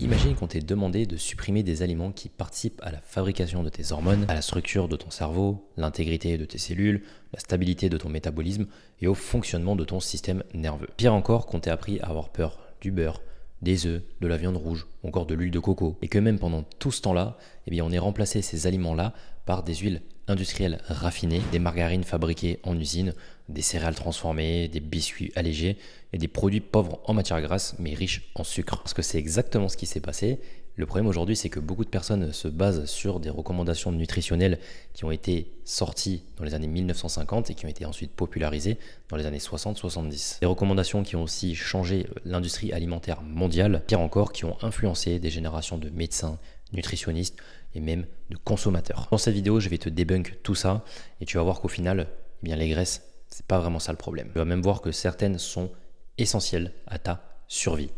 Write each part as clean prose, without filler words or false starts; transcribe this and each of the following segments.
Imagine qu'on t'ait demandé de supprimer des aliments qui participent à la fabrication de tes hormones, à la structure de ton cerveau, l'intégrité de tes cellules, la stabilité de ton métabolisme et au fonctionnement de ton système nerveux. Pire encore, qu'on t'ait appris à avoir peur du beurre, des œufs, de la viande rouge, ou encore de l'huile de coco. Et que même pendant tout ce temps-là, on ait remplacé ces aliments-là par des huiles industrielles raffinées, des margarines fabriquées en usine, des céréales transformées, des biscuits allégés et des produits pauvres en matières grasses mais riches en sucre. Parce que c'est exactement ce qui s'est passé. Le problème aujourd'hui, c'est que beaucoup de personnes se basent sur des recommandations nutritionnelles qui ont été sorties dans les années 1950 et qui ont été ensuite popularisées dans les années 60-70. Des recommandations qui ont aussi changé l'industrie alimentaire mondiale, pire encore, qui ont influencé des générations de médecins, nutritionnistes et même de consommateurs. Dans cette vidéo, je vais te débunk tout ça et tu vas voir qu'au final, les graisses, c'est pas vraiment ça le problème. Tu vas même voir que certaines sont essentielles à ta survie.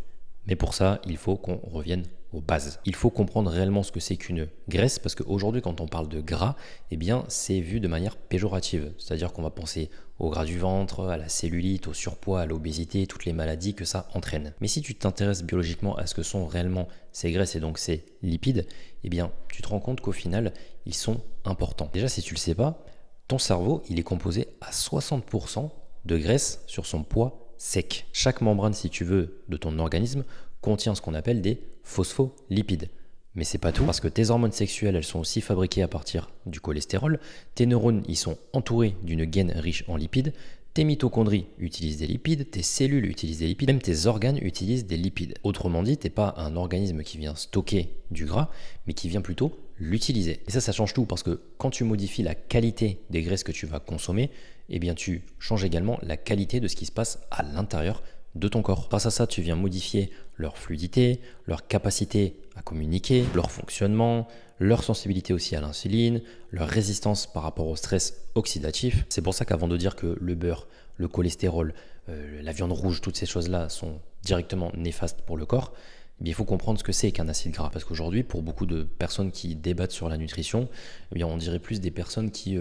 Mais pour ça, il faut qu'on revienne aux bases. Il faut comprendre réellement ce que c'est qu'une graisse, parce qu'aujourd'hui, quand on parle de gras, c'est vu de manière péjorative. C'est-à-dire qu'on va penser au gras du ventre, à la cellulite, au surpoids, à l'obésité, toutes les maladies que ça entraîne. Mais si tu t'intéresses biologiquement à ce que sont réellement ces graisses et donc ces lipides, tu te rends compte qu'au final, ils sont importants. Déjà, si tu le sais pas, ton cerveau, il est composé à 60% de graisse sur son poids sec. Chaque membrane, si tu veux, de ton organisme contient ce qu'on appelle des phospholipides. Mais c'est pas tout, parce que tes hormones sexuelles, elles sont aussi fabriquées à partir du cholestérol, tes neurones, ils sont entourés d'une gaine riche en lipides, tes mitochondries utilisent des lipides, tes cellules utilisent des lipides, même tes organes utilisent des lipides. Autrement dit, t'es pas un organisme qui vient stocker du gras, mais qui vient plutôt l'utiliser. Et ça change tout, parce que quand tu modifies la qualité des graisses que tu vas consommer, tu changes également la qualité de ce qui se passe à l'intérieur de ton corps. Grâce à ça, tu viens modifier leur fluidité, leur capacité à communiquer, leur fonctionnement, leur sensibilité aussi à l'insuline, leur résistance par rapport au stress oxydatif. C'est pour ça qu'avant de dire que le beurre, le cholestérol, la viande rouge, toutes ces choses-là sont directement néfastes pour le corps, il faut comprendre ce que c'est qu'un acide gras. Parce qu'aujourd'hui, pour beaucoup de personnes qui débattent sur la nutrition, on dirait plus des personnes qui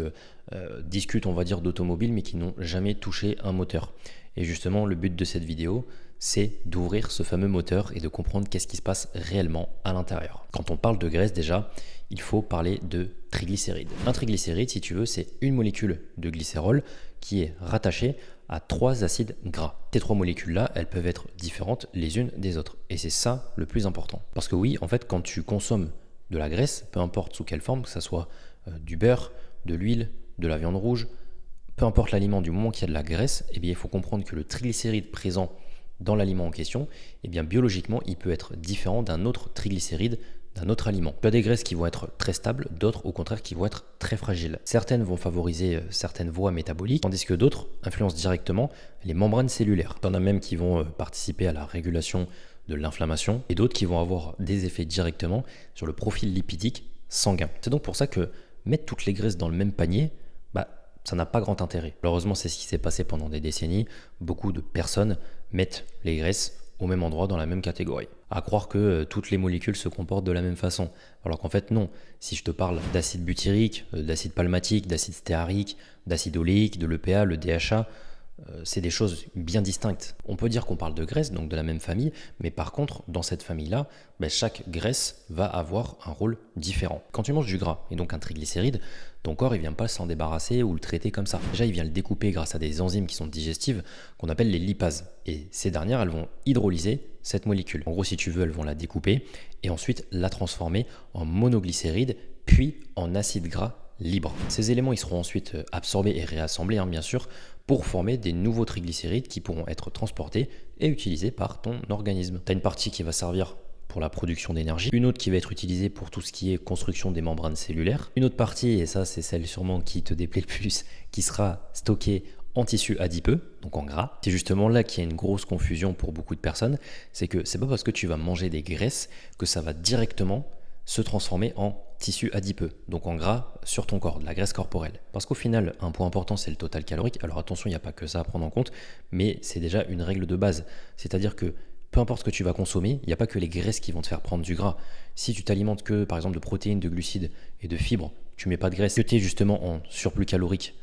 discutent, on va dire, d'automobile, mais qui n'ont jamais touché un moteur. Et justement, le but de cette vidéo, c'est d'ouvrir ce fameux moteur et de comprendre qu'est-ce qui se passe réellement à l'intérieur. Quand on parle de graisse, déjà, il faut parler de triglycérides. Un triglycéride, si tu veux, c'est une molécule de glycérol qui est rattachée à 3 acides gras. Ces 3 molécules-là, elles peuvent être différentes les unes des autres. Et c'est ça le plus important. Parce que oui, en fait, quand tu consommes de la graisse, peu importe sous quelle forme, que ce soit du beurre, de l'huile, de la viande rouge, peu importe l'aliment, du moment qu'il y a de la graisse, il faut comprendre que le triglycéride présent dans l'aliment en question, biologiquement, il peut être différent d'un autre triglycéride d'un autre aliment. Tu as des graisses qui vont être très stables, d'autres au contraire qui vont être très fragiles. Certaines vont favoriser certaines voies métaboliques, tandis que d'autres influencent directement les membranes cellulaires. Tu en as même qui vont participer à la régulation de l'inflammation et d'autres qui vont avoir des effets directement sur le profil lipidique sanguin. C'est donc pour ça que mettre toutes les graisses dans le même panier, ça n'a pas grand intérêt. Malheureusement, c'est ce qui s'est passé pendant des décennies. Beaucoup de personnes mettent les graisses au même endroit, dans la même catégorie. À croire que toutes les molécules se comportent de la même façon. Alors qu'en fait, non. Si je te parle d'acide butyrique, d'acide palmatique, d'acide stéarique, d'acide oléique, de l'EPA, le DHA, c'est des choses bien distinctes. On peut dire qu'on parle de graisse, donc de la même famille, mais par contre, dans cette famille-là, chaque graisse va avoir un rôle différent. Quand tu manges du gras, et donc un triglycéride, ton corps, il vient pas s'en débarrasser ou le traiter comme ça. Déjà, il vient le découper grâce à des enzymes qui sont digestives, qu'on appelle les lipases. Et ces dernières, elles vont hydrolyser cette molécule. En gros, si tu veux, elles vont la découper et ensuite la transformer en monoglycéride, puis en acide gras libre. Ces éléments, ils seront ensuite absorbés et réassemblés, bien sûr, pour former des nouveaux triglycérides qui pourront être transportés et utilisés par ton organisme. Tu as une partie qui va servir pour la production d'énergie, une autre qui va être utilisée pour tout ce qui est construction des membranes cellulaires, une autre partie, et ça c'est celle sûrement qui te déplaît le plus, qui sera stockée en tissu adipeux, donc en gras. C'est justement là qu'il y a une grosse confusion pour beaucoup de personnes, c'est que c'est pas parce que tu vas manger des graisses que ça va directement se transformer en tissu adipeux, donc en gras sur ton corps, de la graisse corporelle. Parce qu'au final, un point important, c'est le total calorique. Alors attention, il n'y a pas que ça à prendre en compte, mais c'est déjà une règle de base. C'est-à-dire que peu importe ce que tu vas consommer, il n'y a pas que les graisses qui vont te faire prendre du gras. Si tu t'alimentes que, par exemple, de protéines, de glucides et de fibres, tu mets pas de graisse, que tu es justement en surplus calorique,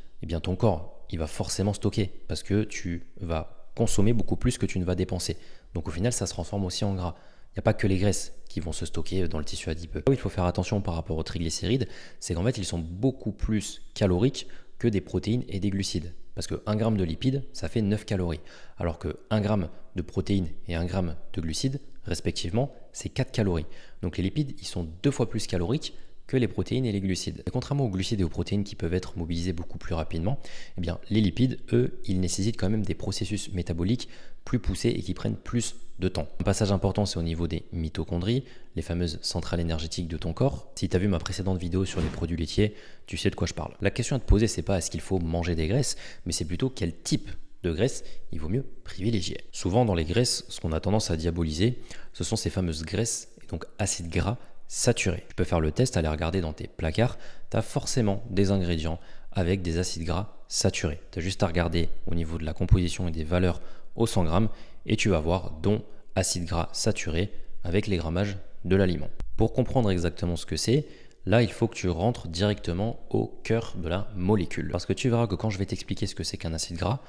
ton corps, il va forcément stocker parce que tu vas consommer beaucoup plus que tu ne vas dépenser. Donc au final, ça se transforme aussi en gras. n'y a pas que les graisses qui vont se stocker dans le tissu adipeux. Là où il faut faire attention par rapport aux triglycérides, c'est qu'en fait, ils sont beaucoup plus caloriques que des protéines et des glucides. Parce que 1 gramme de lipides, ça fait 9 calories. Alors que 1 gramme de protéines et 1 gramme de glucides, respectivement, c'est 4 calories. Donc les lipides, ils sont 2 fois plus caloriques que les protéines et les glucides. Et contrairement aux glucides et aux protéines qui peuvent être mobilisés beaucoup plus rapidement, eh bien, les lipides, eux, ils nécessitent quand même des processus métaboliques plus poussés et qui prennent plus de temps. Un passage important, c'est au niveau des mitochondries, les fameuses centrales énergétiques de ton corps. Si tu as vu ma précédente vidéo sur les produits laitiers, tu sais de quoi je parle. La question à te poser, c'est pas est-ce qu'il faut manger des graisses, mais c'est plutôt quel type de graisse il vaut mieux privilégier. Souvent dans les graisses, ce qu'on a tendance à diaboliser, ce sont ces fameuses graisses, et donc acides gras saturés. Tu peux faire le test, aller regarder dans tes placards, tu as forcément des ingrédients avec des acides gras saturés. Tu as juste à regarder au niveau de la composition et des valeurs au 100 grammes et tu vas voir dont acides gras saturés avec les grammages de l'aliment. Pour comprendre exactement ce que c'est, là il faut que tu rentres directement au cœur de la molécule. Parce que tu verras que quand je vais t'expliquer ce que c'est qu'un acide gras,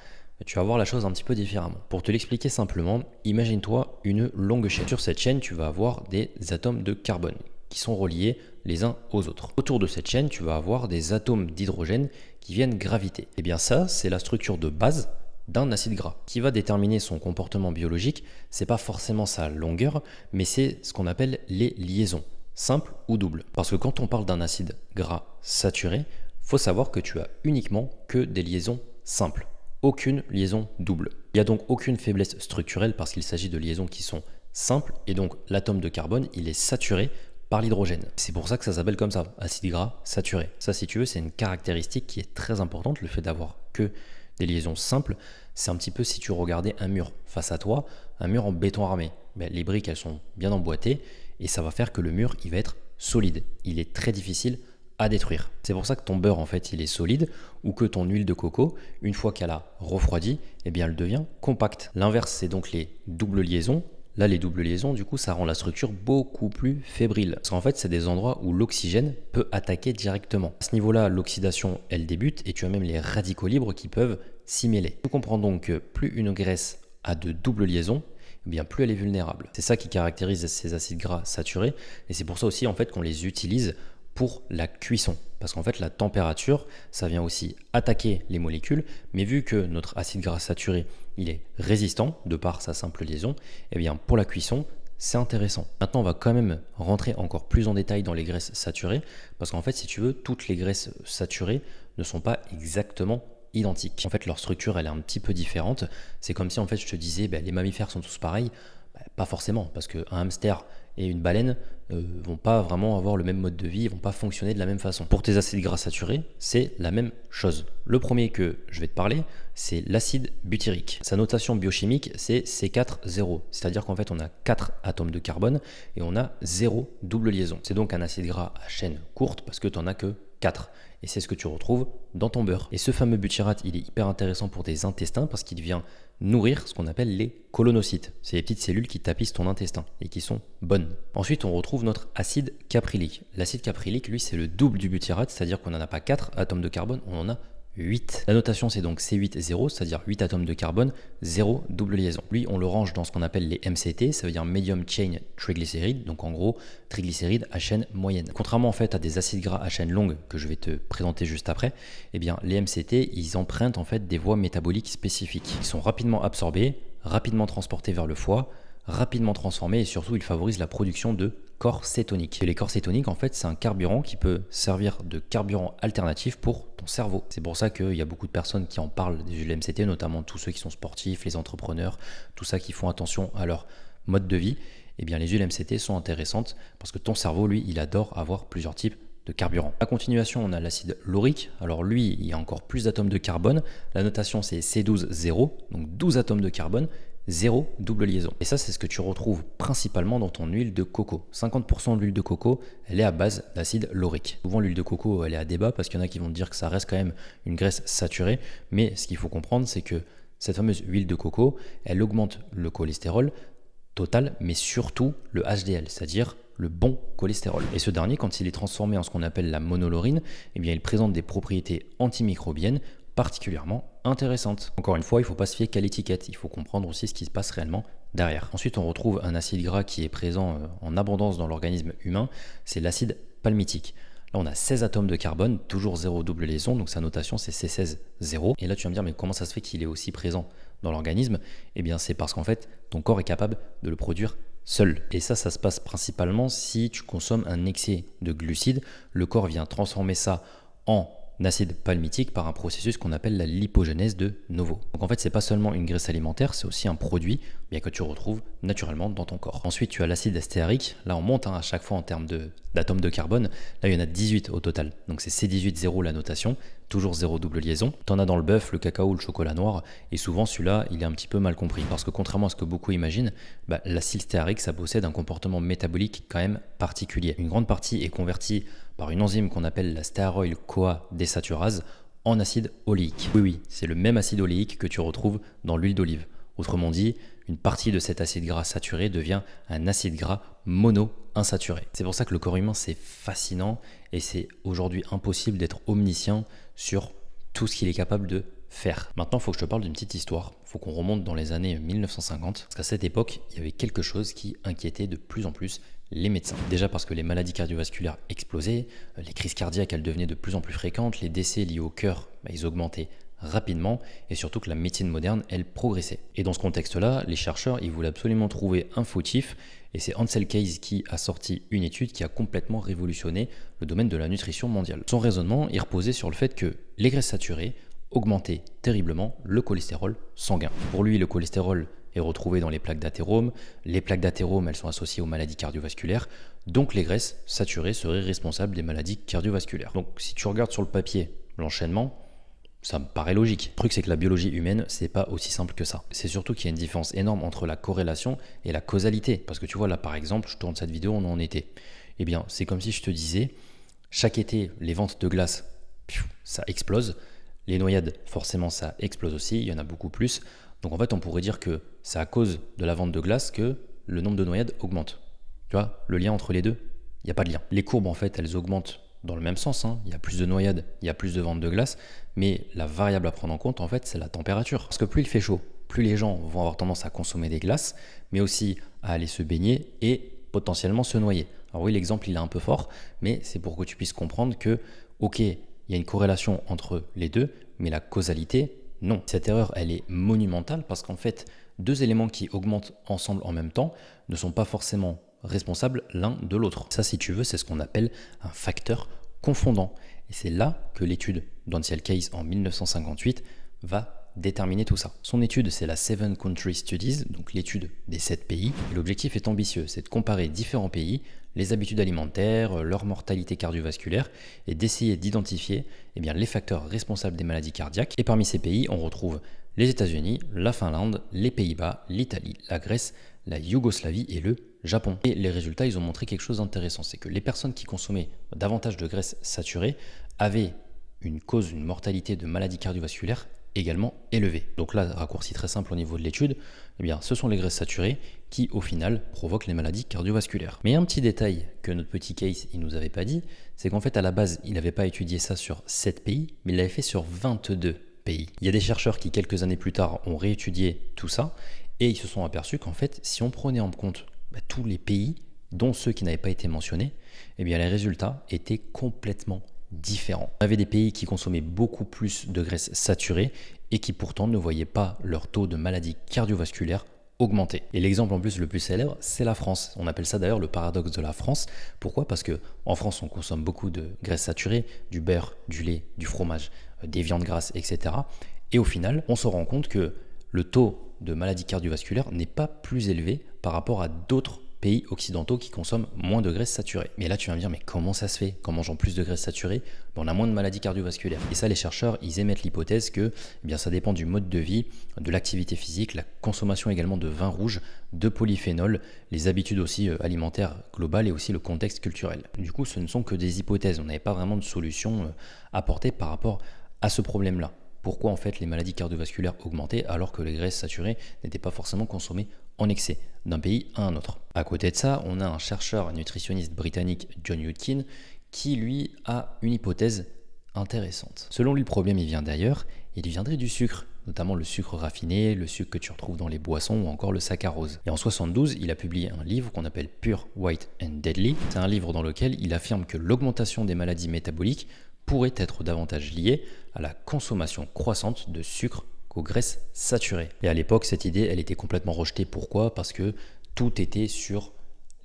tu vas voir la chose un petit peu différemment. Pour te l'expliquer simplement, imagine-toi une longue chaîne. Sur cette chaîne, tu vas avoir des atomes de carbone qui sont reliés les uns aux autres. Autour de cette chaîne, tu vas avoir des atomes d'hydrogène qui viennent graviter. Et bien ça, c'est la structure de base d'un acide gras. Qui va déterminer son comportement biologique, c'est pas forcément sa longueur, mais c'est ce qu'on appelle les liaisons, simples ou doubles. Parce que quand on parle d'un acide gras saturé, faut savoir que tu as uniquement que des liaisons simples. Aucune liaison double. Il n'y a donc aucune faiblesse structurelle parce qu'il s'agit de liaisons qui sont simples et donc l'atome de carbone, il est saturé par l'hydrogène. C'est pour ça que ça s'appelle comme ça, acide gras saturé. Ça, si tu veux, c'est une caractéristique qui est très importante, le fait d'avoir que des liaisons simples. C'est un petit peu si tu regardais un mur face à toi, un mur en béton armé. Les briques, elles sont bien emboîtées et ça va faire que le mur, il va être solide. Il est très difficile à détruire. C'est pour ça que ton beurre en fait il est solide ou que ton huile de coco, une fois qu'elle a refroidi, eh bien elle devient compacte. L'inverse c'est donc les doubles liaisons. Là les doubles liaisons du coup ça rend la structure beaucoup plus fébrile. Parce qu'en fait c'est des endroits où l'oxygène peut attaquer directement. À ce niveau-là l'oxydation elle débute et tu as même les radicaux libres qui peuvent s'y mêler. Tu comprends donc que plus une graisse a de doubles liaisons, eh bien plus elle est vulnérable. C'est ça qui caractérise ces acides gras saturés et c'est pour ça aussi en fait qu'on les utilise pour la cuisson. Parce qu'en fait, la température, ça vient aussi attaquer les molécules, mais vu que notre acide gras saturé, il est résistant de par sa simple liaison, eh bien pour la cuisson, c'est intéressant. Maintenant, on va quand même rentrer encore plus en détail dans les graisses saturées, parce qu'en fait, si tu veux, toutes les graisses saturées ne sont pas exactement identiques. En fait, leur structure, elle est un petit peu différente. C'est comme si, en fait, je te disais, les mammifères sont tous pareils. Pas forcément, parce qu'un hamster et une baleine vont pas vraiment avoir le même mode de vie, ils vont pas fonctionner de la même façon. Pour tes acides gras saturés, c'est la même chose. Le premier que je vais te parler, c'est l'acide butyrique. Sa notation biochimique, c'est C4-0, c'est-à-dire qu'en fait on a 4 atomes de carbone et on a 0 double liaison. C'est donc un acide gras à chaîne courte parce que tu n'en as que 4. Et c'est ce que tu retrouves dans ton beurre. Et ce fameux butyrate, il est hyper intéressant pour tes intestins parce qu'il vient nourrir ce qu'on appelle les colonocytes. C'est les petites cellules qui tapissent ton intestin et qui sont bonnes. Ensuite, on retrouve notre acide caprylique. L'acide caprylique, lui, c'est le double du butyrate, c'est-à-dire qu'on n'en a pas 4 atomes de carbone, on en a 8. La notation, c'est donc C8-0, c'est-à-dire 8 atomes de carbone, 0 double liaison. Lui, on le range dans ce qu'on appelle les MCT, ça veut dire Medium Chain Triglycerides, donc en gros, triglycérides à chaîne moyenne. Contrairement en fait à des acides gras à chaîne longue que je vais te présenter juste après, eh bien les MCT, ils empruntent en fait des voies métaboliques spécifiques. Ils sont rapidement absorbés, rapidement transportés vers le foie, rapidement transformés et surtout, ils favorisent la production de corps cétoniques. Et les corps cétoniques, en fait, c'est un carburant qui peut servir de carburant alternatif pour ton cerveau. C'est pour ça qu'il y a beaucoup de personnes qui en parlent des huiles MCT, notamment tous ceux qui sont sportifs, les entrepreneurs, tout ça qui font attention à leur mode de vie. Eh bien, les huiles MCT sont intéressantes parce que ton cerveau, lui, il adore avoir plusieurs types de carburant. À continuation, on a l'acide laurique. Alors lui, il y a encore plus d'atomes de carbone. La notation, c'est C12-0, donc 12 atomes de carbone, 0 double liaison. Et ça, c'est ce que tu retrouves principalement dans ton huile de coco. 50% de l'huile de coco, elle est à base d'acide laurique. Souvent, l'huile de coco, elle est à débat parce qu'il y en a qui vont te dire que ça reste quand même une graisse saturée. Mais ce qu'il faut comprendre, c'est que cette fameuse huile de coco, elle augmente le cholestérol total, mais surtout le HDL, c'est-à-dire le bon cholestérol. Et ce dernier, quand il est transformé en ce qu'on appelle la monolaurine, eh bien, il présente des propriétés antimicrobiennes particulièrement intéressante. Encore une fois, il ne faut pas se fier qu'à l'étiquette, il faut comprendre aussi ce qui se passe réellement derrière. Ensuite, on retrouve un acide gras qui est présent en abondance dans l'organisme humain, c'est l'acide palmitique. Là, on a 16 atomes de carbone, toujours 0 double liaison, donc sa notation c'est C16,0. Et là, tu vas me dire, mais comment ça se fait qu'il est aussi présent dans l'organisme? Eh bien, c'est parce qu'en fait, ton corps est capable de le produire seul. Et ça se passe principalement si tu consommes un excès de glucides. Le corps vient transformer ça en acide palmitique par un processus qu'on appelle la lipogenèse de novo. Donc en fait, c'est pas seulement une graisse alimentaire, c'est aussi un produit bien que tu retrouves naturellement dans ton corps. Ensuite, tu as l'acide astéarique. Là, on monte à chaque fois en termes d'atomes de carbone. Là, il y en a 18 au total. Donc c'est C18,0 la notation, toujours 0 double liaison. Tu en as dans le bœuf, le cacao, le chocolat noir. Et souvent, celui-là, il est un petit peu mal compris. Parce que contrairement à ce que beaucoup imaginent, l'acide stéarique, ça possède un comportement métabolique quand même particulier. Une grande partie est convertie par une enzyme qu'on appelle la stéaroyl-CoA désaturase en acide oléique. Oui, c'est le même acide oléique que tu retrouves dans l'huile d'olive. Autrement dit, une partie de cet acide gras saturé devient un acide gras mono-insaturé. C'est pour ça que le corps humain, c'est fascinant et c'est aujourd'hui impossible d'être omniscient sur tout ce qu'il est capable de faire. Maintenant, il faut que je te parle d'une petite histoire. Il faut qu'on remonte dans les années 1950, parce qu'à cette époque, il y avait quelque chose qui inquiétait de plus en plus les médecins. Déjà parce que les maladies cardiovasculaires explosaient, les crises cardiaques, elles devenaient de plus en plus fréquentes, les décès liés au cœur, ils augmentaient rapidement, et surtout que la médecine moderne, elle progressait. Et dans ce contexte-là, les chercheurs, ils voulaient absolument trouver un fautif, et c'est Ansel Keys qui a sorti une étude qui a complètement révolutionné le domaine de la nutrition mondiale. Son raisonnement, il reposait sur le fait que les graisses saturées augmentaient terriblement le cholestérol sanguin. Pour lui, le cholestérol est retrouvé dans les plaques d'athérome. Les plaques d'athérome, elles sont associées aux maladies cardiovasculaires. Donc les graisses saturées seraient responsables des maladies cardiovasculaires. Donc si tu regardes sur le papier l'enchaînement, ça me paraît logique. Le truc, c'est que la biologie humaine, c'est pas aussi simple que ça. C'est surtout qu'il y a une différence énorme entre la corrélation et la causalité. Parce que tu vois, là, par exemple, je tourne cette vidéo, on est en été. Eh bien, c'est comme si je te disais, chaque été, les ventes de glace, ça explose. Les noyades, forcément, ça explose aussi. Il y en a beaucoup plus. Donc, en fait, on pourrait dire que c'est à cause de la vente de glace que le nombre de noyades augmente. Tu vois, le lien entre les deux, il n'y a pas de lien. Les courbes, en fait, elles augmentent dans le même sens, hein. Il y a plus de noyades, il y a plus de ventes de glace, mais la variable à prendre en compte, en fait, c'est la température. Parce que plus il fait chaud, plus les gens vont avoir tendance à consommer des glaces, mais aussi à aller se baigner et potentiellement se noyer. Alors oui, l'exemple, il est un peu fort, mais c'est pour que tu puisses comprendre que, ok, il y a une corrélation entre les deux, mais la causalité, non. Cette erreur, elle est monumentale parce qu'en fait, deux éléments qui augmentent ensemble en même temps ne sont pas forcément responsables l'un de l'autre. Ça, si tu veux, c'est ce qu'on appelle un facteur confondant. Et c'est là que l'étude d'Ansel Keys en 1958 va déterminer tout ça. Son étude, c'est la 7 Country Studies, donc l'étude des 7 pays. Et l'objectif est ambitieux, c'est de comparer différents pays, les habitudes alimentaires, leur mortalité cardiovasculaire, et d'essayer d'identifier les facteurs responsables des maladies cardiaques. Et parmi ces pays, on retrouve les États-Unis, la Finlande, les Pays-Bas, l'Italie, la Grèce, la Yougoslavie et le Japon. Et les résultats, ils ont montré quelque chose d'intéressant, c'est que les personnes qui consommaient davantage de graisses saturées avaient une mortalité de maladies cardiovasculaires également élevée. Donc là, raccourci très simple au niveau de l'étude, ce sont les graisses saturées qui, au final, provoquent les maladies cardiovasculaires. Mais un petit détail que notre petit case, il nous avait pas dit, c'est qu'en fait, à la base, il n'avait pas étudié ça sur 7 pays, mais il l'avait fait sur 22 pays. Il y a des chercheurs qui, quelques années plus tard, ont réétudié tout ça, et ils se sont aperçus qu'en fait, si on prenait en compte tous les pays, dont ceux qui n'avaient pas été mentionnés, les résultats étaient complètement différents. On avait des pays qui consommaient beaucoup plus de graisses saturées et qui pourtant ne voyaient pas leur taux de maladies cardiovasculaires augmenter. Et l'exemple en plus le plus célèbre, c'est la France. On appelle ça d'ailleurs le paradoxe de la France. Pourquoi? Parce que en France, on consomme beaucoup de graisses saturées, du beurre, du lait, du fromage, des viandes grasses, etc. Et au final, on se rend compte que le taux de maladies cardiovasculaires n'est pas plus élevé par rapport à d'autres pays occidentaux qui consomment moins de graisses saturées. Mais là, tu vas me dire, mais comment ça se fait? Qu'en mangeant plus de graisses saturées, on a moins de maladies cardiovasculaires. Et ça, les chercheurs, ils émettent l'hypothèse que ça dépend du mode de vie, de l'activité physique, la consommation également de vin rouge, de polyphénol, les habitudes aussi alimentaires globales et aussi le contexte culturel. Du coup, ce ne sont que des hypothèses. On n'avait pas vraiment de solution apportée par rapport à ce problème-là. Pourquoi en fait les maladies cardiovasculaires augmentaient alors que les graisses saturées n'étaient pas forcément consommées en excès d'un pays à un autre. À côté de ça, on a un chercheur nutritionniste britannique, John Yudkin, qui lui a une hypothèse intéressante. Selon lui, le problème il vient d'ailleurs il viendrait du sucre, notamment le sucre raffiné, le sucre que tu retrouves dans les boissons ou encore le saccharose. Et en 72, il a publié un livre qu'on appelle Pure, White and Deadly. C'est un livre dans lequel il affirme que l'augmentation des maladies métaboliques pourrait être davantage liée à la consommation croissante de sucre qu'aux graisses saturées. Et à l'époque, cette idée, elle était complètement rejetée. Pourquoi? Parce que tout était sur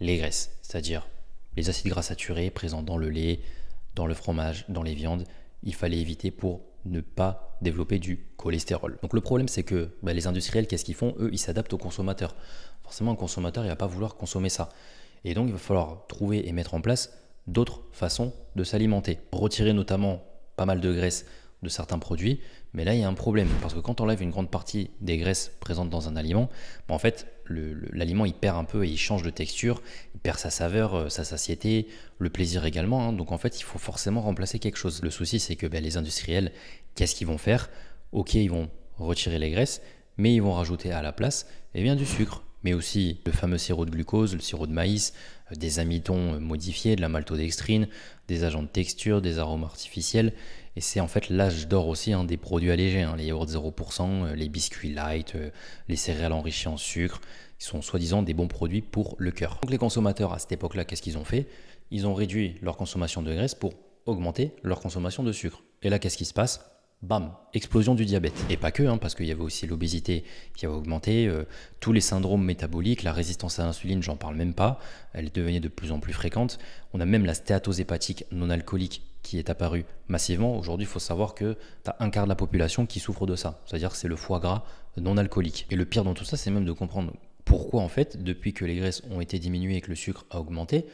les graisses, c'est-à-dire les acides gras saturés présents dans le lait, dans le fromage, dans les viandes. Il fallait éviter pour ne pas développer du cholestérol. Donc le problème, c'est que les industriels, qu'est-ce qu'ils font? Eux, ils s'adaptent au consommateur. Forcément, un consommateur, il va pas vouloir consommer ça. Et donc, il va falloir trouver et mettre en place d'autres façons de s'alimenter. Retirer notamment pas mal de graisses de certains produits, mais là il y a un problème, parce que quand on enlève une grande partie des graisses présentes dans un aliment, en fait l'aliment il perd un peu et il change de texture, il perd sa saveur, sa satiété, le plaisir également, donc en fait il faut forcément remplacer quelque chose. Le souci c'est que les industriels, qu'est-ce qu'ils vont faire? Ok, ils vont retirer les graisses, mais ils vont rajouter à la place du sucre, mais aussi le fameux sirop de glucose, le sirop de maïs, des amidons modifiés, de la maltodextrine, des agents de texture, des arômes artificiels. Et c'est en fait l'âge d'or aussi des produits allégés, les yaourts 0%, les biscuits light, les céréales enrichies en sucre, qui sont soi-disant des bons produits pour le cœur. Donc les consommateurs à cette époque-là, qu'est-ce qu'ils ont fait? Ils ont réduit leur consommation de graisse pour augmenter leur consommation de sucre. Et là, qu'est-ce qui se passe? Bam, explosion du diabète. Et pas que, parce qu'il y avait aussi l'obésité qui avait augmenté, tous les syndromes métaboliques, la résistance à l'insuline, j'en parle même pas, elle devenait de plus en plus fréquente. On a même la stéatose hépatique non alcoolique qui est apparue massivement. Aujourd'hui, il faut savoir que tu as un quart de la population qui souffre de ça, c'est-à-dire que c'est le foie gras non alcoolique. Et le pire dans tout ça, c'est même de comprendre pourquoi en fait, depuis que les graisses ont été diminuées et que le sucre a augmenté,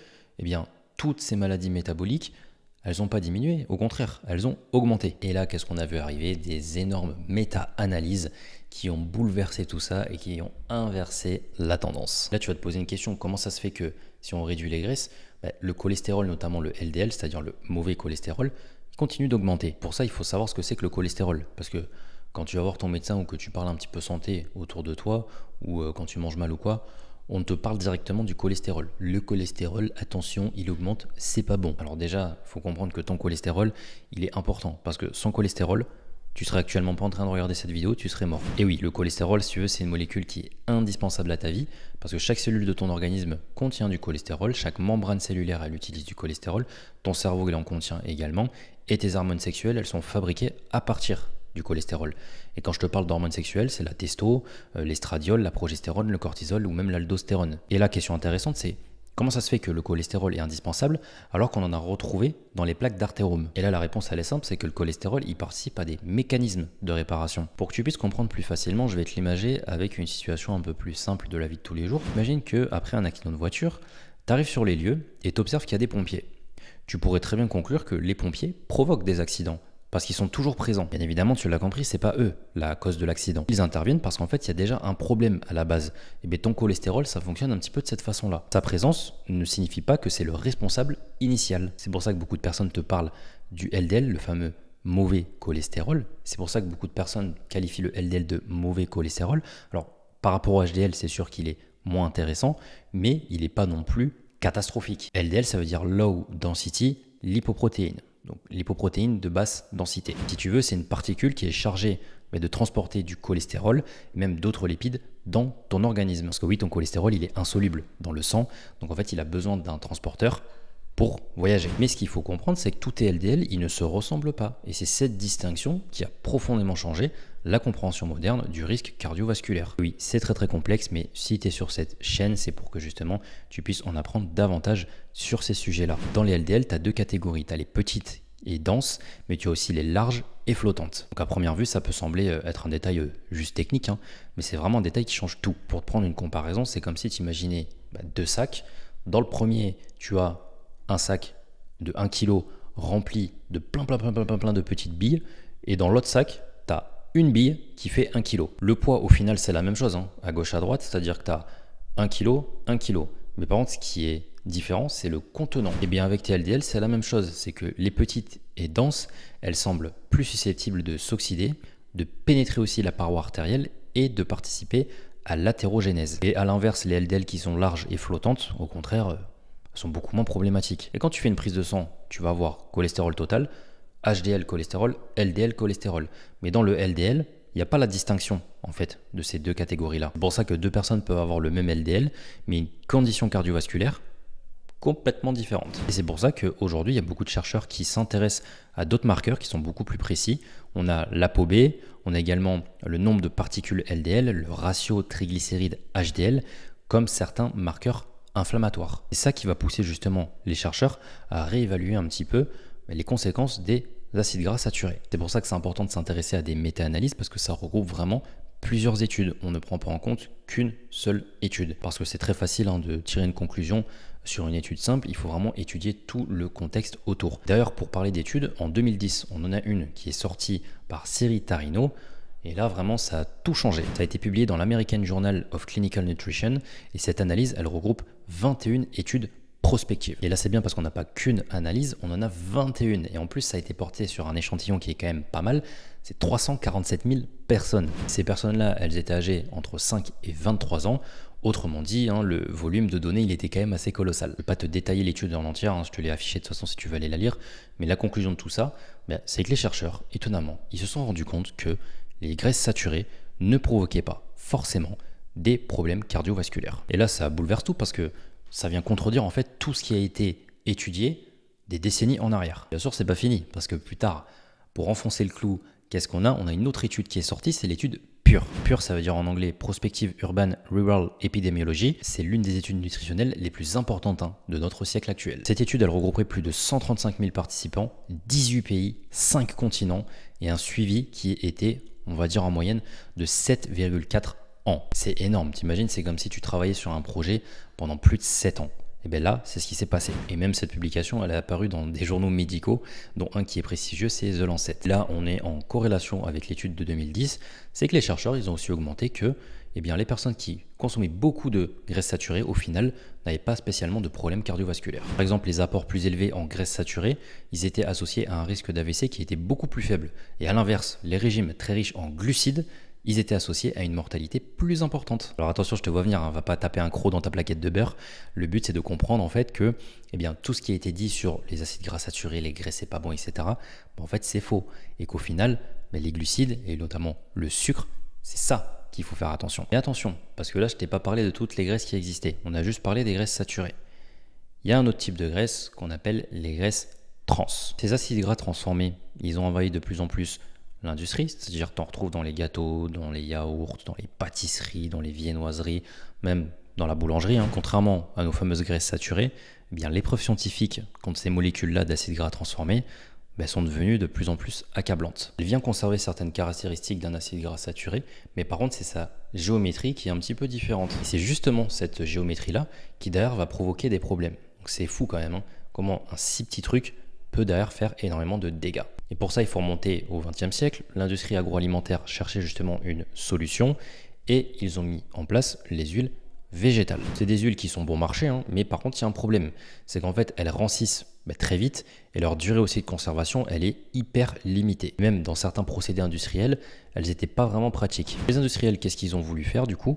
toutes ces maladies métaboliques, elles n'ont pas diminué, au contraire, elles ont augmenté. Et là, qu'est-ce qu'on a vu arriver? Des énormes méta-analyses qui ont bouleversé tout ça et qui ont inversé la tendance. Là, tu vas te poser une question, comment ça se fait que si on réduit les graisses, le cholestérol, notamment le LDL, c'est-à-dire le mauvais cholestérol, il continue d'augmenter. Pour ça, il faut savoir ce que c'est que le cholestérol. Parce que quand tu vas voir ton médecin ou que tu parles un petit peu santé autour de toi, ou quand tu manges mal ou quoi, on te parle directement du cholestérol. Le cholestérol, attention, il augmente, c'est pas bon. Alors déjà, il faut comprendre que ton cholestérol, il est important. Parce que sans cholestérol, tu serais actuellement pas en train de regarder cette vidéo, tu serais mort. Et oui, le cholestérol, si tu veux, c'est une molécule qui est indispensable à ta vie. Parce que chaque cellule de ton organisme contient du cholestérol. Chaque membrane cellulaire, elle utilise du cholestérol. Ton cerveau, il en contient également. Et tes hormones sexuelles, elles sont fabriquées à partir du cholestérol. Et quand je te parle d'hormones sexuelles, c'est la testo, l'estradiol, la progestérone, le cortisol ou même l'aldostérone. Et la question intéressante, c'est comment ça se fait que le cholestérol est indispensable alors qu'on en a retrouvé dans les plaques d'athérome? Et là, la réponse, elle est simple, c'est que le cholestérol, il participe à des mécanismes de réparation. Pour que tu puisses comprendre plus facilement, je vais te l'imager avec une situation un peu plus simple de la vie de tous les jours. Imagine qu'après un accident de voiture, tu arrives sur les lieux et tu observes qu'il y a des pompiers. Tu pourrais très bien conclure que les pompiers provoquent des accidents, parce qu'ils sont toujours présents. Bien évidemment, tu l'as compris, c'est pas eux la cause de l'accident. Ils interviennent parce qu'en fait, il y a déjà un problème à la base. Et bien ton cholestérol, ça fonctionne un petit peu de cette façon-là. Sa présence ne signifie pas que c'est le responsable initial. C'est pour ça que beaucoup de personnes te parlent du LDL, le fameux mauvais cholestérol. C'est pour ça que beaucoup de personnes qualifient le LDL de mauvais cholestérol. Alors, par rapport au HDL, c'est sûr qu'il est moins intéressant, mais il n'est pas non plus catastrophique. LDL, ça veut dire Low Density Lipoprotein. Donc l'hypoprotéine de basse densité. Si tu veux, c'est une particule qui est chargée de transporter du cholestérol et même d'autres lipides dans ton organisme. Parce que oui, ton cholestérol, il est insoluble dans le sang. Donc en fait, il a besoin d'un transporteur pour voyager. Mais ce qu'il faut comprendre, c'est que tous tes LDL, ils ne se ressemblent pas. Et c'est cette distinction qui a profondément changé la compréhension moderne du risque cardiovasculaire. Oui, c'est très complexe, mais si tu es sur cette chaîne, c'est pour que justement tu puisses en apprendre davantage sur ces sujets-là. Dans les LDL, tu as deux catégories. Tu as les petites et denses, mais tu as aussi les larges et flottantes. Donc à première vue, ça peut sembler être un détail juste technique, mais c'est vraiment un détail qui change tout. Pour te prendre une comparaison, c'est comme si tu imaginais deux sacs. Dans le premier, tu as un sac de 1 kg rempli de plein de petites billes, et dans l'autre sac, tu as une bille qui fait 1 kg. Le poids, au final, c'est la même chose, à gauche, à droite, c'est-à-dire que tu as 1 kg, 1 kg. Mais par contre, ce qui est différent, c'est le contenant. Et bien avec tes LDL, c'est la même chose, c'est que les petites et denses, elles semblent plus susceptibles de s'oxyder, de pénétrer aussi la paroi artérielle et de participer à l'athérogénèse. Et à l'inverse, les LDL qui sont larges et flottantes, au contraire, sont beaucoup moins problématiques. Et quand tu fais une prise de sang, tu vas avoir cholestérol total, HDL cholestérol, LDL cholestérol. Mais dans le LDL, il n'y a pas la distinction en fait de ces deux catégories-là. C'est pour ça que deux personnes peuvent avoir le même LDL, mais une condition cardiovasculaire complètement différente. Et c'est pour ça qu'aujourd'hui, il y a beaucoup de chercheurs qui s'intéressent à d'autres marqueurs qui sont beaucoup plus précis. On a l'ApoB, on a également le nombre de particules LDL, le ratio triglycérides HDL, comme certains marqueurs inflammatoires. C'est ça qui va pousser justement les chercheurs à réévaluer un petit peu les conséquences des acides gras saturés. C'est pour ça que c'est important de s'intéresser à des méta-analyses parce que ça regroupe vraiment plusieurs études. On ne prend pas en compte qu'une seule étude parce que c'est très facile de tirer une conclusion sur une étude simple. Il faut vraiment étudier tout le contexte autour. D'ailleurs, pour parler d'études, en 2010, on en a une qui est sortie par Siri Tarino. Et là, vraiment, ça a tout changé. Ça a été publié dans l'American Journal of Clinical Nutrition. Et cette analyse, elle regroupe 21 études prospectives. Et là, c'est bien parce qu'on n'a pas qu'une analyse, on en a 21. Et en plus, ça a été porté sur un échantillon qui est quand même pas mal. C'est 347 000 personnes. Ces personnes-là, elles étaient âgées entre 5 et 23 ans. Autrement dit, le volume de données, il était quand même assez colossal. Je ne vais pas te détailler l'étude en entière, je te l'ai affiché de toute façon si tu veux aller la lire. Mais la conclusion de tout ça, c'est que les chercheurs, étonnamment, ils se sont rendus compte que les graisses saturées ne provoquaient pas forcément des problèmes cardiovasculaires. Et là, ça bouleverse tout parce que ça vient contredire en fait tout ce qui a été étudié des décennies en arrière. Bien sûr, c'est pas fini parce que plus tard, pour enfoncer le clou, qu'est-ce qu'on a? On a une autre étude qui est sortie, c'est l'étude PURE. PURE, ça veut dire en anglais Prospective Urban Rural Epidemiology. C'est l'une des études nutritionnelles les plus importantes de notre siècle actuel. Cette étude, elle regrouperait plus de 135 000 participants, 18 pays, 5 continents et un suivi qui était, on va dire en moyenne, de 7,4 ans. C'est énorme, t'imagines, c'est comme si tu travaillais sur un projet pendant plus de 7 ans. Et bien là, c'est ce qui s'est passé. Et même cette publication, elle est apparue dans des journaux médicaux, dont un qui est prestigieux, c'est The Lancet. Là, on est en corrélation avec l'étude de 2010. C'est que les chercheurs, ils ont aussi augmenté que les personnes qui consommaient beaucoup de graisses saturées, au final, n'avaient pas spécialement de problèmes cardiovasculaires. Par exemple, les apports plus élevés en graisses saturées, ils étaient associés à un risque d'AVC qui était beaucoup plus faible. Et à l'inverse, les régimes très riches en glucides, ils étaient associés à une mortalité plus importante. Alors attention, je te vois venir, va pas taper un croc dans ta plaquette de beurre. Le but, c'est de comprendre en fait que tout ce qui a été dit sur les acides gras saturés, les graisses, c'est pas bon, etc., en fait, c'est faux. Et qu'au final, les glucides, et notamment le sucre, c'est ça qu'il faut faire attention. Et attention, parce que là, je t'ai pas parlé de toutes les graisses qui existaient. On a juste parlé des graisses saturées. Il y a un autre type de graisse qu'on appelle les graisses trans. Ces acides gras transformés, ils ont envahi de plus en plus l'industrie, c'est-à-dire que tu en retrouves dans les gâteaux, dans les yaourts, dans les pâtisseries, dans les viennoiseries, même dans la boulangerie. Contrairement à nos fameuses graisses saturées, les preuves scientifiques contre ces molécules-là d'acides gras transformés sont devenues de plus en plus accablantes. Elle vient conserver certaines caractéristiques d'un acide gras saturé, mais par contre c'est sa géométrie qui est un petit peu différente. Et c'est justement cette géométrie-là qui d'ailleurs va provoquer des problèmes. Donc c'est fou quand même, comment un si petit truc peut d'ailleurs faire énormément de dégâts. Et pour ça, il faut remonter au XXe siècle. L'industrie agroalimentaire cherchait justement une solution et ils ont mis en place les huiles végétales. C'est des huiles qui sont bon marché, mais par contre, il y a un problème. C'est qu'en fait, elles rancissent très vite et leur durée aussi de conservation, elle est hyper limitée. Même dans certains procédés industriels, elles n'étaient pas vraiment pratiques. Les industriels, qu'est-ce qu'ils ont voulu faire du coup?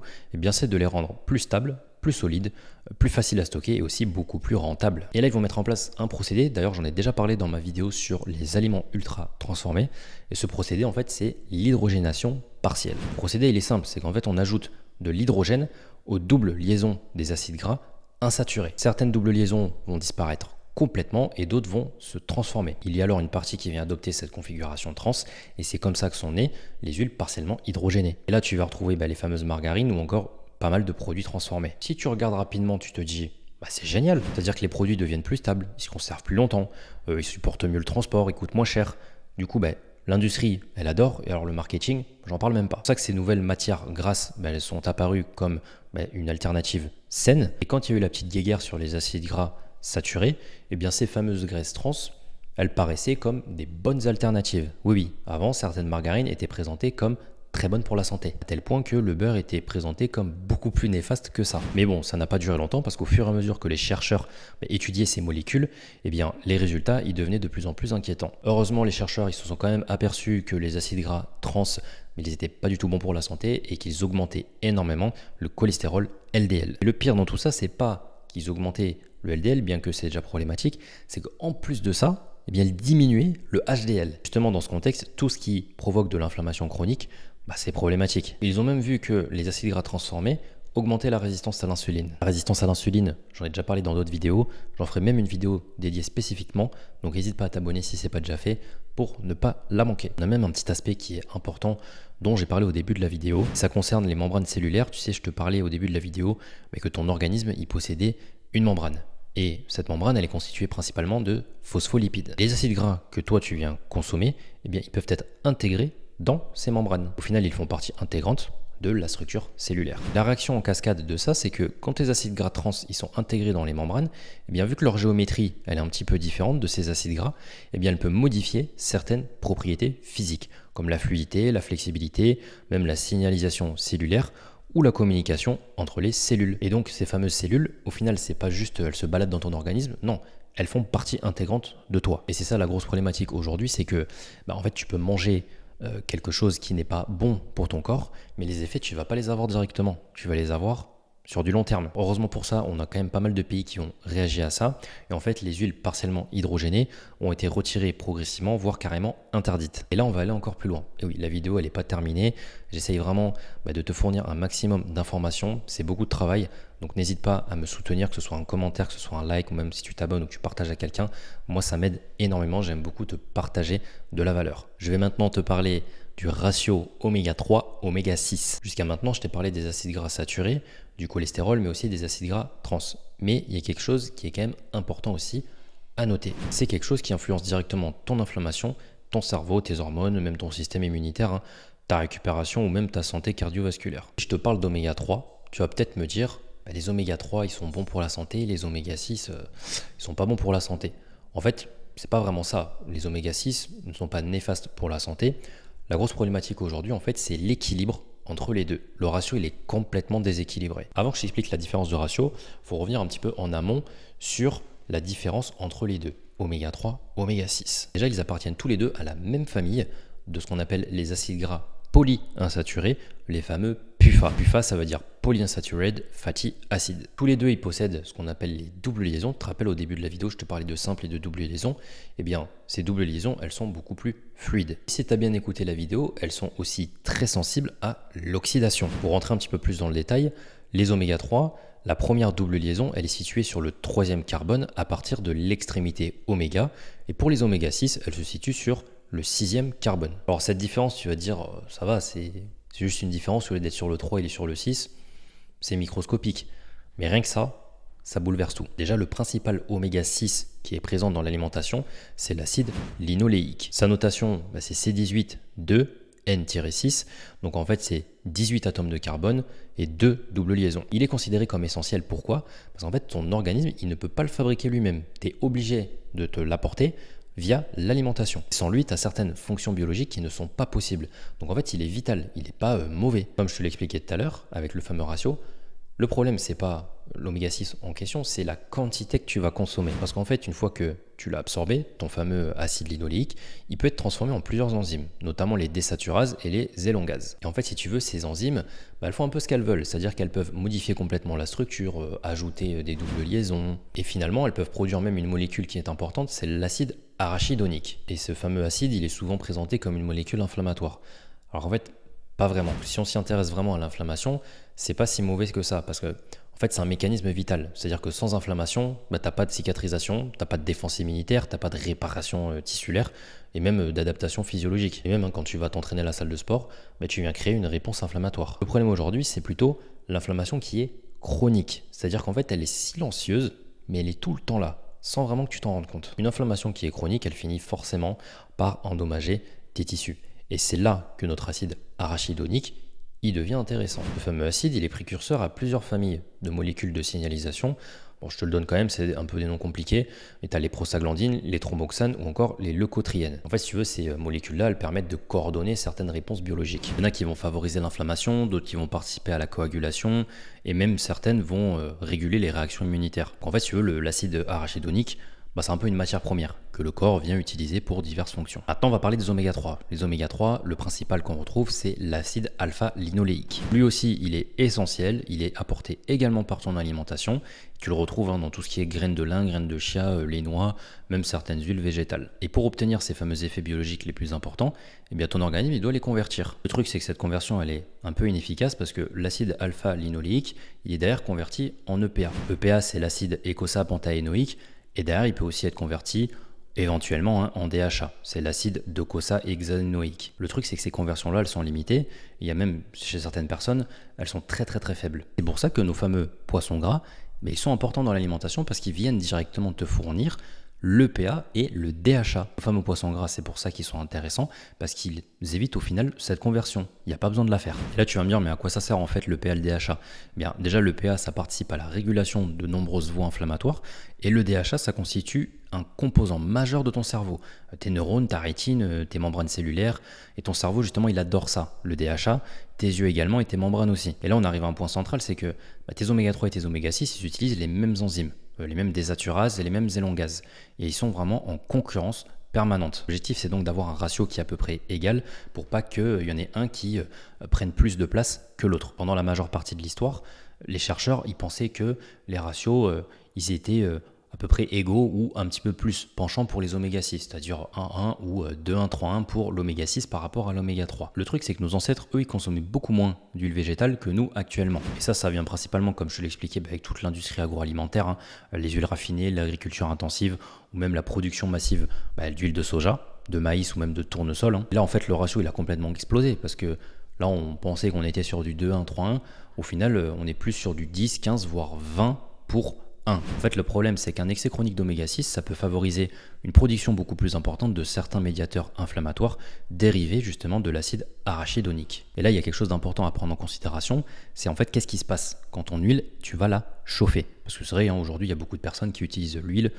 C'est de les rendre plus stables, plus solides, plus faciles à stocker et aussi beaucoup plus rentables. Et là, ils vont mettre en place un procédé, d'ailleurs j'en ai déjà parlé dans ma vidéo sur les aliments ultra transformés, et ce procédé en fait c'est l'hydrogénation partielle. Le procédé il est simple, c'est qu'en fait on ajoute de l'hydrogène aux doubles liaisons des acides gras insaturés. Certaines doubles liaisons vont disparaître complètement et d'autres vont se transformer. Il y a alors une partie qui vient adopter cette configuration trans et c'est comme ça que sont nées les huiles partiellement hydrogénées. Et là tu vas retrouver les fameuses margarines ou encore pas mal de produits transformés. Si tu regardes rapidement, tu te dis c'est génial, c'est-à-dire que les produits deviennent plus stables, ils se conservent plus longtemps, ils supportent mieux le transport, ils coûtent moins cher. Du coup, l'industrie, elle adore, et alors le marketing, j'en parle même pas. C'est pour ça que ces nouvelles matières grasses, elles sont apparues comme une alternative saine. Et quand il y a eu la petite guéguerre sur les acides gras saturés, ces fameuses graisses trans, elles paraissaient comme des bonnes alternatives. Oui, avant, certaines margarines étaient présentées comme très bonne pour la santé, à tel point que le beurre était présenté comme beaucoup plus néfaste que ça. Mais bon, ça n'a pas duré longtemps parce qu'au fur et à mesure que les chercheurs étudiaient ces molécules, les résultats ils devenaient de plus en plus inquiétants. Heureusement, les chercheurs ils se sont quand même aperçus que les acides gras trans, ils n'étaient pas du tout bons pour la santé et qu'ils augmentaient énormément le cholestérol LDL. Et le pire dans tout ça, c'est pas qu'ils augmentaient le LDL, bien que c'est déjà problématique, c'est qu'en plus de ça, eh bien, il diminuait le HDL. Justement, dans ce contexte, tout ce qui provoque de l'inflammation chronique, c'est problématique. Ils ont même vu que les acides gras transformés augmenter la résistance à l'insuline. La résistance à l'insuline, j'en ai déjà parlé dans d'autres vidéos, j'en ferai même une vidéo dédiée spécifiquement, donc n'hésite pas à t'abonner si ce n'est pas déjà fait pour ne pas la manquer. On a même un petit aspect qui est important dont j'ai parlé au début de la vidéo, ça concerne les membranes cellulaires. Tu sais, je te parlais au début de la vidéo mais que ton organisme y possédait une membrane. Et cette membrane, elle est constituée principalement de phospholipides. Les acides gras que toi tu viens consommer, eh bien, ils peuvent être intégrés dans ces membranes. Au final, ils font partie intégrante de la structure cellulaire. La réaction en cascade de ça, c'est que quand tes acides gras trans ils sont intégrés dans les membranes, eh bien, vu que leur géométrie elle est un petit peu différente de ces acides gras, eh bien, elle peut modifier certaines propriétés physiques, comme la fluidité, la flexibilité, même la signalisation cellulaire ou la communication entre les cellules. Et donc ces fameuses cellules, au final, c'est pas juste elles se baladent dans ton organisme, non, elles font partie intégrante de toi. Et c'est ça la grosse problématique aujourd'hui, c'est que en fait tu peux manger quelque chose qui n'est pas bon pour ton corps, mais les effets, tu ne vas pas les avoir directement. Tu vas les avoir sur du long terme. Heureusement pour ça, on a quand même pas mal de pays qui ont réagi à ça. Et en fait, les huiles partiellement hydrogénées ont été retirées progressivement, voire carrément interdites. Et là, on va aller encore plus loin. Et oui, la vidéo, elle n'est pas terminée. J'essaye vraiment de te fournir un maximum d'informations. C'est beaucoup de travail. Donc n'hésite pas à me soutenir, que ce soit un commentaire, que ce soit un like, ou même si tu t'abonnes ou que tu partages à quelqu'un. Moi, ça m'aide énormément. J'aime beaucoup te partager de la valeur. Je vais maintenant te parler du ratio oméga 3, oméga 6. Jusqu'à maintenant, je t'ai parlé des acides gras saturés, du cholestérol, mais aussi des acides gras trans. Mais il y a quelque chose qui est quand même important aussi à noter. C'est quelque chose qui influence directement ton inflammation, ton cerveau, tes hormones, même ton système immunitaire, ta récupération ou même ta santé cardiovasculaire. Si je te parle d'oméga 3, tu vas peut-être me dire, les oméga 3, ils sont bons pour la santé, les oméga 6, ils sont pas bons pour la santé. En fait, c'est pas vraiment ça. Les oméga 6 ne sont pas néfastes pour la santé. La grosse problématique aujourd'hui, en fait, c'est l'équilibre entre les deux. Le ratio, il est complètement déséquilibré. Avant que je t'explique la différence de ratio, il faut revenir un petit peu en amont sur la différence entre les deux, oméga 3, oméga 6. Déjà, ils appartiennent tous les deux à la même famille de ce qu'on appelle les acides gras polyinsaturés, les fameux PUFA. PUFA, ça veut dire polyunsaturated fatty acid. Tous les deux, ils possèdent ce qu'on appelle les doubles liaisons. Tu te rappelles, au début de la vidéo, je te parlais de simples et de doubles liaisons. Eh bien, ces doubles liaisons, elles sont beaucoup plus fluides. Si tu as bien écouté la vidéo, elles sont aussi très sensibles à l'oxydation. Pour rentrer un petit peu plus dans le détail, les oméga 3, la première double liaison, elle est située sur le troisième carbone à partir de l'extrémité oméga. Et pour les oméga 6, elle se situe sur le sixième carbone. Alors cette différence, tu vas dire, ça va, c'est juste une différence, au lieu d'être sur le 3, il est sur le 6, c'est microscopique. Mais rien que ça bouleverse tout. Déjà, le principal oméga 6 qui est présent dans l'alimentation, c'est l'acide linoléique. Sa notation, c'est C18-2N-6, donc en fait c'est 18 atomes de carbone et 2 doubles liaisons. Il est considéré comme essentiel, pourquoi? Parce qu'en fait ton organisme, il ne peut pas le fabriquer lui-même. Tu es obligé de te l'apporter via l'alimentation. Sans lui, tu as certaines fonctions biologiques qui ne sont pas possibles. Donc en fait, il est vital, il n'est pas mauvais. Comme je te l'expliquais tout à l'heure, avec le fameux ratio, le problème, c'est pas l'oméga 6 en question, c'est la quantité que tu vas consommer. Parce qu'en fait, une fois que tu l'as absorbé, ton fameux acide linoléique, il peut être transformé en plusieurs enzymes, notamment les désaturases et les élongases. Et en fait, si tu veux, ces enzymes, elles font un peu ce qu'elles veulent, c'est-à-dire qu'elles peuvent modifier complètement la structure, ajouter des doubles liaisons, et finalement, elles peuvent produire même une molécule qui est importante, c'est l'acide arachidonique. Et ce fameux acide, il est souvent présenté comme une molécule inflammatoire. Alors en fait, pas vraiment. Si on s'y intéresse vraiment à l'inflammation, c'est pas si mauvais que ça, parce que en fait, c'est un mécanisme vital. C'est-à-dire que sans inflammation, t'as pas de cicatrisation, t'as pas de défense immunitaire, t'as pas de réparation tissulaire et même d'adaptation physiologique. Et même quand tu vas t'entraîner à la salle de sport, tu viens créer une réponse inflammatoire. Le problème aujourd'hui, c'est plutôt l'inflammation qui est chronique. C'est-à-dire qu'en fait, elle est silencieuse, mais elle est tout le temps là, sans vraiment que tu t'en rendes compte. Une inflammation qui est chronique, elle finit forcément par endommager tes tissus. Et c'est là que notre acide arachidonique, il devient intéressant. Le fameux acide, il est précurseur à plusieurs familles de molécules de signalisation. Bon, je te le donne quand même, c'est un peu des noms compliqués, mais tu as les prostaglandines, les thromboxanes ou encore les leucotriènes. En fait, si tu veux, ces molécules-là, elles permettent de coordonner certaines réponses biologiques. Il y en a qui vont favoriser l'inflammation, d'autres qui vont participer à la coagulation, et même certaines vont réguler les réactions immunitaires. En fait, si tu veux, l'acide arachidonique, C'est un peu une matière première que le corps vient utiliser pour diverses fonctions. Maintenant, on va parler des oméga 3. Les oméga 3, le principal qu'on retrouve, c'est l'acide alpha-linoléique. Lui aussi, il est essentiel, il est apporté également par ton alimentation. Tu le retrouves dans tout ce qui est graines de lin, graines de chia, les noix, même certaines huiles végétales. Et pour obtenir ces fameux effets biologiques les plus importants, eh bien ton organisme il doit les convertir. Le truc, c'est que cette conversion, elle est un peu inefficace parce que l'acide alpha-linoléique, il est d'ailleurs converti en EPA. EPA, c'est l'acide eicosapentaénoïque. Et derrière, il peut aussi être converti éventuellement en DHA, c'est l'acide docosahexaénoïque. Le truc, c'est que ces conversions-là, elles sont limitées. Il y a même chez certaines personnes, elles sont très très très faibles. C'est pour ça que nos fameux poissons gras, ils sont importants dans l'alimentation parce qu'ils viennent directement te fournir l'EPA et le DHA. Les fameux poissons gras, c'est pour ça qu'ils sont intéressants, parce qu'ils évitent au final cette conversion. Il n'y a pas besoin de la faire. Et là, tu vas me dire, mais à quoi ça sert en fait l'EPA et le DHA? Bien, déjà, l'EPA, ça participe à la régulation de nombreuses voies inflammatoires, et le DHA, ça constitue un composant majeur de ton cerveau. Tes neurones, ta rétine, tes membranes cellulaires, et ton cerveau, justement, il adore ça, le DHA, tes yeux également et tes membranes aussi. Et là, on arrive à un point central, c'est que tes oméga 3 et tes oméga 6, ils utilisent les mêmes enzymes, les mêmes désaturases et les mêmes élongases. Et ils sont vraiment en concurrence permanente. L'objectif, c'est donc d'avoir un ratio qui est à peu près égal pour pas qu'il y en ait un qui prenne plus de place que l'autre. Pendant la majeure partie de l'histoire, les chercheurs, ils pensaient que les ratios, ils étaient à peu près égaux ou un petit peu plus penchant pour les oméga 6, c'est-à-dire 1,1 ou 2,1,3,1 pour l'oméga 6 par rapport à l'oméga 3. Le truc, c'est que nos ancêtres, eux, ils consommaient beaucoup moins d'huile végétale que nous actuellement. Et ça vient principalement, comme je te l'expliquais, avec toute l'industrie agroalimentaire, les huiles raffinées, l'agriculture intensive ou même la production massive d'huile de soja, de maïs ou même de tournesol. Et là, en fait, le ratio, il a complètement explosé parce que là, on pensait qu'on était sur du 2,1,3,1. Au final, on est plus sur du 10, 15, voire 20 pour 1. En fait, le problème, c'est qu'un excès chronique d'oméga 6, ça peut favoriser une production beaucoup plus importante de certains médiateurs inflammatoires dérivés justement de l'acide arachidonique. Et là, il y a quelque chose d'important à prendre en considération, c'est en fait qu'est-ce qui se passe quand ton huile, tu vas la chauffer. Parce que c'est vrai, aujourd'hui, il y a beaucoup de personnes qui utilisent l'huile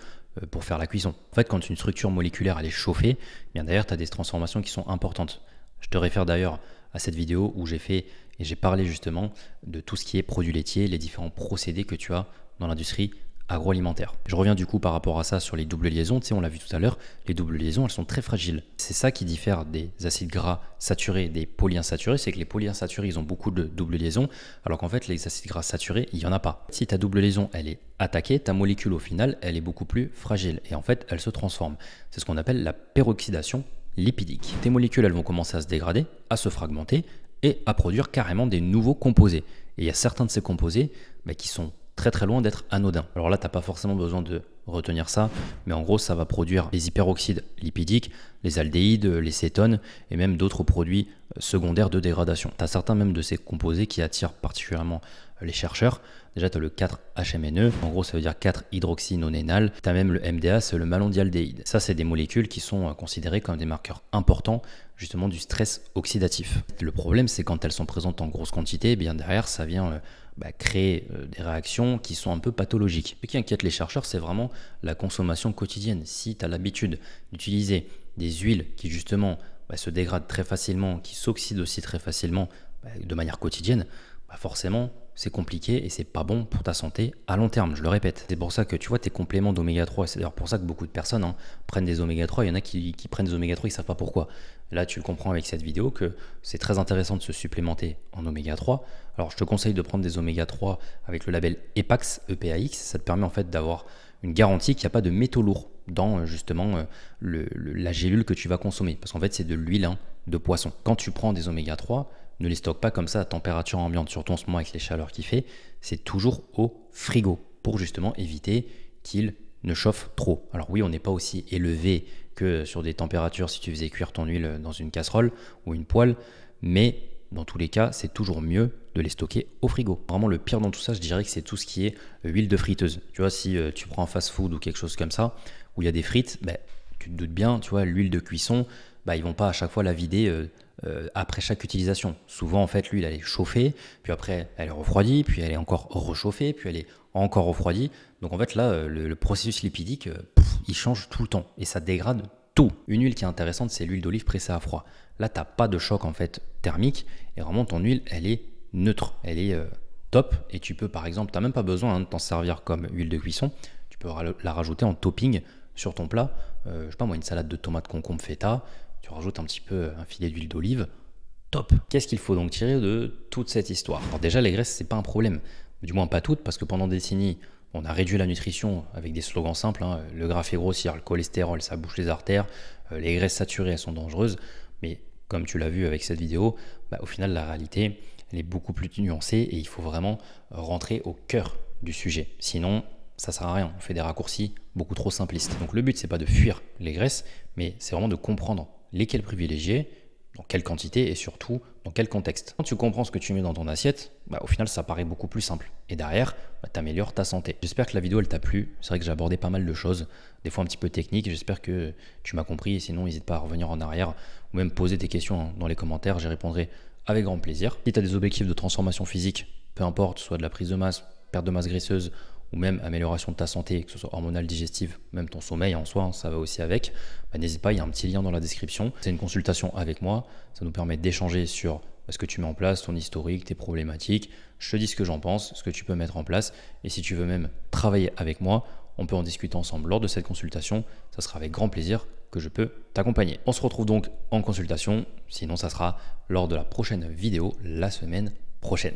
pour faire la cuisson. En fait, quand une structure moléculaire elle est chauffée, bien d'ailleurs, tu as des transformations qui sont importantes. Je te réfère d'ailleurs à cette vidéo où j'ai parlé justement de tout ce qui est produits laitiers, les différents procédés que tu as dans l'industrie agroalimentaire. Je reviens du coup par rapport à ça sur les doubles liaisons. Tu sais, on l'a vu tout à l'heure, les doubles liaisons, elles sont très fragiles. C'est ça qui diffère des acides gras saturés, des polyinsaturés, c'est que les polyinsaturés, ils ont beaucoup de doubles liaisons, alors qu'en fait, les acides gras saturés, il n'y en a pas. Si ta double liaison, elle est attaquée, ta molécule au final, elle est beaucoup plus fragile et en fait, elle se transforme. C'est ce qu'on appelle la peroxydation lipidique. Tes molécules, elles vont commencer à se dégrader, à se fragmenter et à produire carrément des nouveaux composés. Et il y a certains de ces composés qui sont très très loin d'être anodins. Alors là, tu n'as pas forcément besoin de retenir ça, mais en gros, ça va produire les hyperoxydes lipidiques, les aldéhydes, les cétones et même d'autres produits secondaires de dégradation. Tu as certains même de ces composés qui attirent particulièrement les chercheurs. Déjà, tu as le 4-HMNE, en gros, ça veut dire 4-hydroxynonénal. Tu as même le MDA, c'est le malondialdéhyde. Ça, c'est des molécules qui sont considérées comme des marqueurs importants justement du stress oxydatif. Le problème, c'est quand elles sont présentes en grosse quantité, eh bien derrière, ça vient créer des réactions qui sont un peu pathologiques. Ce qui inquiète les chercheurs, c'est vraiment la consommation quotidienne. Si tu as l'habitude d'utiliser des huiles qui justement se dégradent très facilement, qui s'oxydent aussi très facilement de manière quotidienne, forcément, c'est compliqué et c'est pas bon pour ta santé à long terme, je le répète. C'est pour ça que tu vois tes compléments d'oméga 3, c'est d'ailleurs pour ça que beaucoup de personnes prennent des oméga 3, il y en a qui prennent des oméga 3, ils savent pas pourquoi. Là, tu le comprends avec cette vidéo que c'est très intéressant de se supplémenter en oméga 3. Alors, je te conseille de prendre des oméga 3 avec le label EPAX, EPAX, ça te permet en fait d'avoir une garantie qu'il n'y a pas de métaux lourds dans justement la gélule que tu vas consommer. Parce qu'en fait, c'est de l'huile de poisson. Quand tu prends des oméga 3, ne les stocke pas comme ça à température ambiante, surtout en ce moment avec les chaleurs qu'il fait. C'est toujours au frigo pour justement éviter qu'ils ne chauffent trop. Alors oui, on n'est pas aussi élevé que sur des températures si tu faisais cuire ton huile dans une casserole ou une poêle, mais dans tous les cas, c'est toujours mieux de les stocker au frigo. Vraiment, le pire dans tout ça, je dirais que c'est tout ce qui est huile de friteuse. Tu vois, si tu prends un fast-food ou quelque chose comme ça, où il y a des frites, tu te doutes bien, tu vois, l'huile de cuisson, ils vont pas à chaque fois la vider après chaque utilisation. Souvent, en fait, l'huile, elle est chauffée, puis après, elle est refroidie, puis elle est encore réchauffée, puis elle est encore refroidie. Donc, en fait, là, le processus lipidique, il change tout le temps et ça dégrade tout. Une huile qui est intéressante, c'est l'huile d'olive pressée à froid. Là, tu n'as pas de choc, en fait, thermique et vraiment, ton huile, elle est neutre, elle est top et tu peux, par exemple, tu n'as même pas besoin de t'en servir comme huile de cuisson. Tu peux la rajouter en topping sur ton plat, je sais pas moi, une salade de tomates concombre feta, tu rajoutes un petit peu un filet d'huile d'olive, top. Qu'est-ce qu'il faut donc tirer de toute cette histoire? Alors déjà, les graisses, c'est pas un problème. Du moins pas toutes, parce que pendant des décennies, on a réduit la nutrition avec des slogans simples, hein. Le gras fait grossir, le cholestérol, ça bouche les artères, les graisses saturées, elles sont dangereuses. Mais comme tu l'as vu avec cette vidéo, au final, la réalité, elle est beaucoup plus nuancée et il faut vraiment rentrer au cœur du sujet. Sinon, ça sert à rien. On fait des raccourcis beaucoup trop simplistes. Donc le but, c'est pas de fuir les graisses, mais c'est vraiment de comprendre lesquelles privilégier, dans quelle quantité et surtout dans quel contexte. Quand tu comprends ce que tu mets dans ton assiette, au final ça paraît beaucoup plus simple. Et derrière, tu améliores ta santé. J'espère que la vidéo elle t'a plu. C'est vrai que j'ai abordé pas mal de choses, des fois un petit peu techniques. J'espère que tu m'as compris et sinon n'hésite pas à revenir en arrière ou même poser tes questions dans les commentaires. J'y répondrai avec grand plaisir. Si tu as des objectifs de transformation physique, peu importe, soit de la prise de masse, perte de masse graisseuse ou même amélioration de ta santé, que ce soit hormonale, digestive, même ton sommeil en soi, ça va aussi avec, n'hésite pas, il y a un petit lien dans la description. C'est une consultation avec moi, ça nous permet d'échanger sur ce que tu mets en place, ton historique, tes problématiques. Je te dis ce que j'en pense, ce que tu peux mettre en place. Et si tu veux même travailler avec moi, on peut en discuter ensemble lors de cette consultation. Ça sera avec grand plaisir que je peux t'accompagner. On se retrouve donc en consultation, sinon ça sera lors de la prochaine vidéo la semaine prochaine.